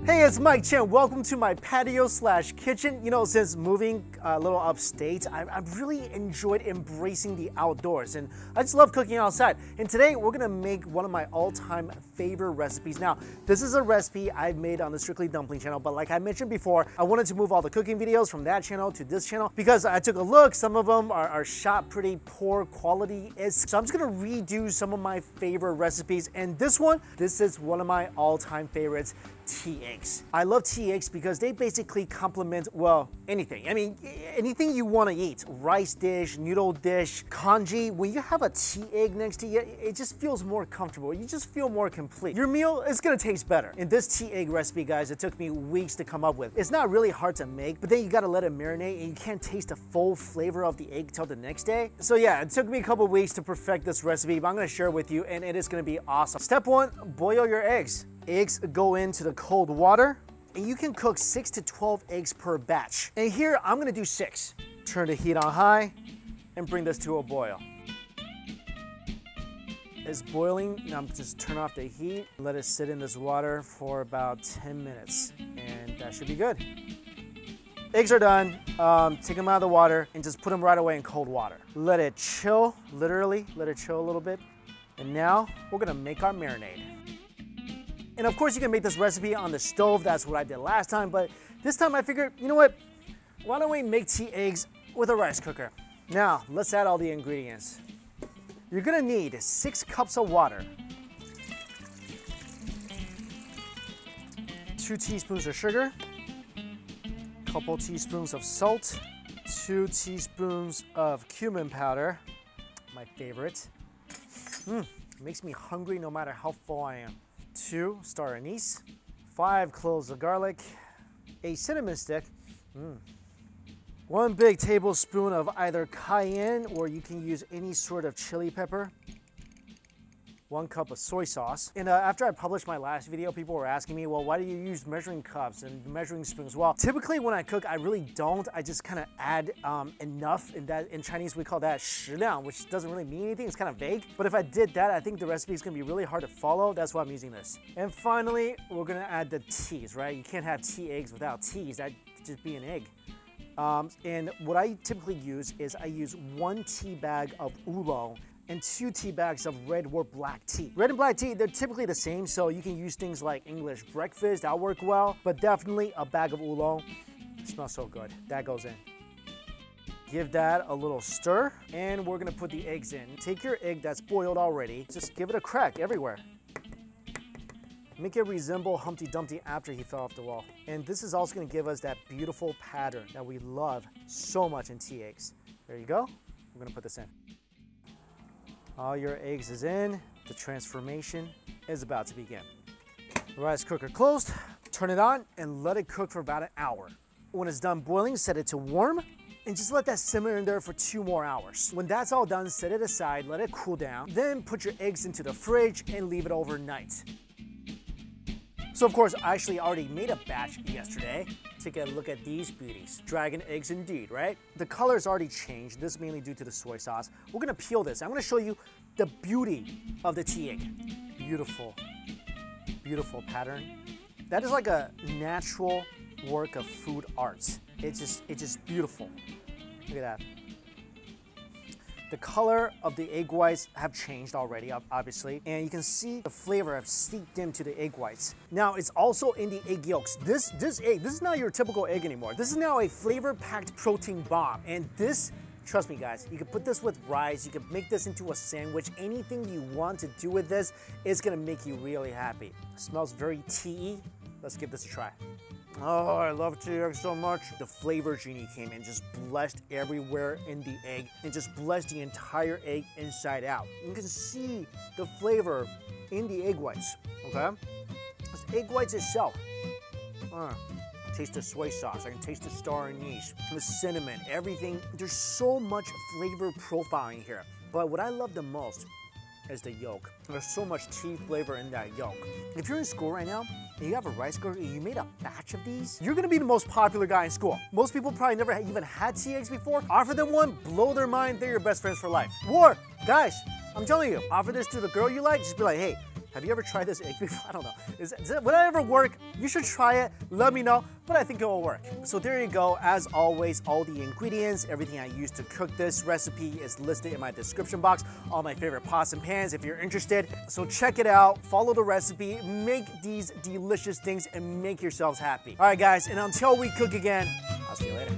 Hey, it's Mike Chen. Welcome to my patio/kitchen. You know, since moving a little upstate, I've really enjoyed embracing the outdoors, and I just love cooking outside. And today we're gonna make one of my all-time favorite recipes. Now, this is a recipe I've made on the Strictly Dumpling channel, but like I mentioned before, I wanted to move all the cooking videos from that channel to this channel because I took a look. Some of them are shot pretty poor quality. So I'm just gonna redo some of my favorite recipes, and this is one of my all-time favorites. Tea eggs. I love tea eggs because they basically complement, well, anything. I mean, anything you want to eat. Rice dish, noodle dish, congee. When you have a tea egg next to you, it just feels more comfortable. You just feel more complete. Your meal is gonna taste better. In this tea egg recipe, guys, it took me weeks to come up with. It's not really hard to make, but then you gotta let it marinate and you can't taste the full flavor of the egg till the next day. So yeah, it took me a couple weeks to perfect this recipe, but I'm gonna share it with you and it is gonna be awesome. Step one, boil your eggs. Eggs go into the cold water, and you can cook 6 to 12 eggs per batch. And here, I'm gonna do 6. Turn the heat on high, and bring this to a boil. It's boiling, now just turn off the heat, let it sit in this water for about 10 minutes, and that should be good. Eggs are done, take them out of the water, and just put them right away in cold water. Let it chill, literally, let it chill a little bit. And now, we're gonna make our marinade. And of course you can make this recipe on the stove, that's what I did last time, but this time I figured, you know what, why don't we make tea eggs with a rice cooker? Now, let's add all the ingredients. You're gonna need 6 cups of water, 2 teaspoons of sugar, couple teaspoons of salt, 2 teaspoons of cumin powder, my favorite. Makes me hungry no matter how full I am. 2 star anise, 5 cloves of garlic, a cinnamon stick, 1 big tablespoon of either cayenne or you can use any sort of chili pepper, 1 cup of soy sauce. And after I published my last video, people were asking me, well, why do you use measuring cups and measuring spoons? Well, typically when I cook, I really don't. I just kind of add enough. In Chinese, we call that 食量, which doesn't really mean anything. It's kind of vague. But if I did that, I think the recipe is going to be really hard to follow. That's why I'm using this. And finally, we're going to add the teas, right? You can't have tea eggs without teas. That'd just be an egg. And what I typically use is I use 1 tea bag of Oolong and 2 tea bags of red or black tea. Red and black tea, they're typically the same, so you can use things like English breakfast, that'll work well, but definitely a bag of Oolong. It smells so good. That goes in. Give that a little stir, and we're gonna put the eggs in. Take your egg that's boiled already, just give it a crack everywhere. Make it resemble Humpty Dumpty after he fell off the wall. And this is also gonna give us that beautiful pattern that we love so much in tea eggs. There you go. We're gonna put this in. All your eggs is in. The transformation is about to begin. Rice cooker closed, turn it on, and let it cook for about an hour. When it's done boiling, set it to warm, and just let that simmer in there for 2 more hours. When that's all done, set it aside, let it cool down, then put your eggs into the fridge and leave it overnight. So of course, I actually already made a batch yesterday. Take a look at these beauties. Dragon eggs indeed, right? The color's already changed. This is mainly due to the soy sauce. We're gonna peel this. I'm gonna show you the beauty of the tea egg. Beautiful, beautiful pattern. That is like a natural work of food arts. It's just beautiful. Look at that. The color of the egg whites have changed already, obviously, and you can see the flavor have seeped into the egg whites. Now, it's also in the egg yolks. This egg, this is not your typical egg anymore. This is now a flavor-packed protein bomb, and this, trust me guys, you can put this with rice, you can make this into a sandwich, anything you want to do with this is gonna make you really happy. It smells very tea-y. Let's give this a try. Oh, I love tea eggs so much. The flavor genie came in, just blessed everywhere in the egg and just blessed the entire egg inside out. You can see the flavor in the egg whites, okay? It's egg whites itself. Taste the soy sauce, I can taste the star anise, the cinnamon, everything. There's so much flavor profiling here. But what I love the most is the yolk. There's so much tea flavor in that yolk. If you're in school right now and you have a rice cooker and you made a batch of these, you're gonna be the most popular guy in school. Most people probably never even had tea eggs before. Offer them one, blow their mind, they're your best friends for life. Or, guys, I'm telling you, offer this to the girl you like, just be like, hey, Have you ever tried this egg before? I don't know. Would that ever work? You should try it. Let me know, but I think it will work. So there you go. As always, all the ingredients, everything I use to cook this recipe is listed in my description box. All my favorite pots and pans if you're interested. So check it out, follow the recipe, make these delicious things, and make yourselves happy. All right, guys, and until we cook again, I'll see you later.